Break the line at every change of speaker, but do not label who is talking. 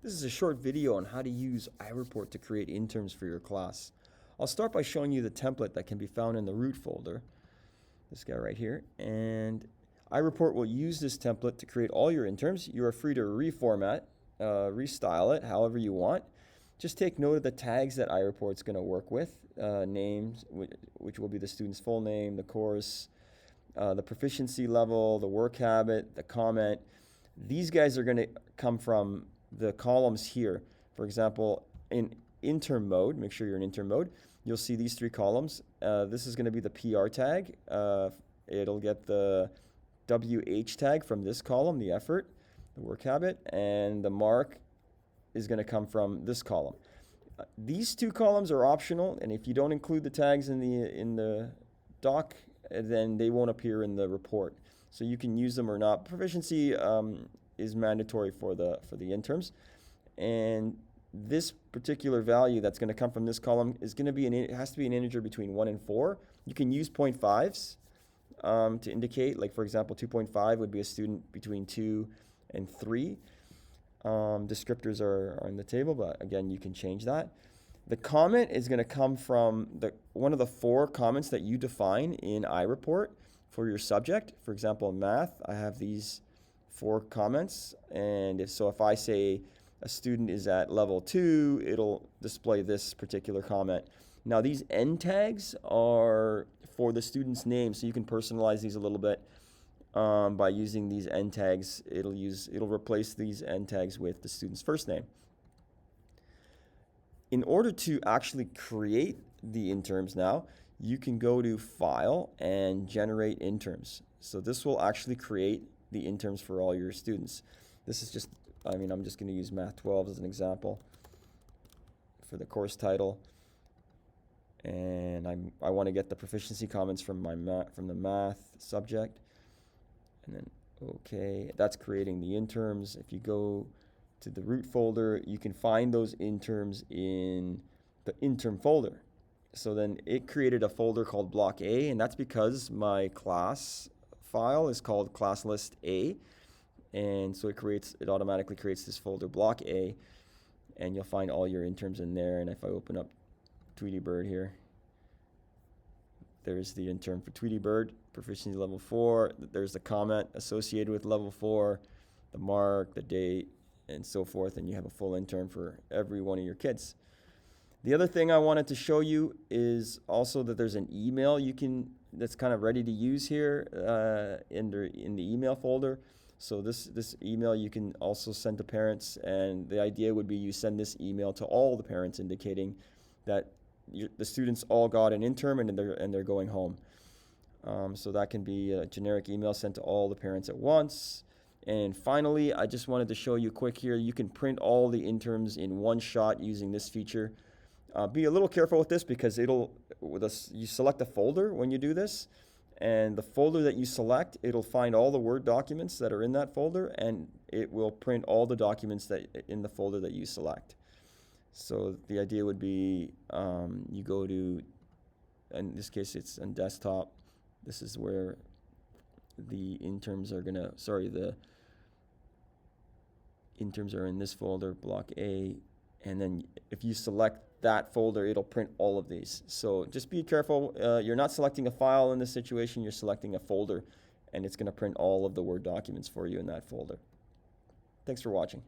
This is a short video on how to use iReport to create interns for your class. I'll start by showing you the template that can be found in the root folder, this guy right here, and iReport will use this template to create all your interns. You are free to reformat, restyle it however you want. Just take note of the tags that iReport is going to work with, names, which will be the student's full name, the course, the proficiency level, the work habit, the comment. These guys are going to come from the columns here. For example, in intern mode, make sure you're in intern mode, you'll see these three columns. This is going to be the PR tag. It'll get the WH tag from this column, the effort, the work habit, and the mark is going to come from this column. These two columns are optional, and if you don't include the tags in the doc, then they won't appear in the report. So you can use them or not. Proficiency is mandatory for the interns, and this particular value that's going to come from this column is going to be it has to be an integer between 1 and 4. You can use 0.5s to indicate, like for example 2.5 would be a student between 2 and 3. Descriptors are in the table, but again you can change that. The comment is going to come from one of the 4 comments that you define in iReport for your subject. For example, in math, I have these 4 comments, and if I say a student is at level 2, it'll display this particular comment. Now these end tags are for the student's name, so you can personalize these a little bit by using these end tags. It'll replace these end tags with the student's first name. In order to actually create the interns now, you can go to File and Generate Interns. So this will actually create the interns for all your students. This is just, I'm just going to use Math 12 as an example for the course title. And I want to get the proficiency comments from the math subject. And then, okay, that's creating the interns. If you go to the root folder, you can find those interns in the intern folder. So then it created a folder called block A, and that's because my class file is called class list A, and so it automatically creates this folder block A, and you'll find all your interns in there. And if I open up Tweety Bird here, there's the intern for Tweety Bird, proficiency level 4. There's the comment associated with level 4, the mark, the date, and so forth, and you have a full intern for every one of your kids. The other thing I wanted to show you is also that there's an email that's kind of ready to use here in the email folder. So this email you can also send to parents, and the idea would be you send this email to all the parents indicating that the students all got an intern and they're going home. So that can be a generic email sent to all the parents at once. And finally, I just wanted to show you quick here, you can print all the interns in one shot using this feature. Be a little careful with this because you select a folder when you do this, and the folder that you select, it'll find all the Word documents that are in that folder, and it will print all the documents that in the folder that you select. So the idea would be you go to, in this case it's on desktop, this is where the interns are the interns are in this folder, block A, and then if you select that folder, it'll print all of these. So just be careful. You're not selecting a file in this situation, you're selecting a folder, and it's going to print all of the Word documents for you in that folder. Thanks for watching.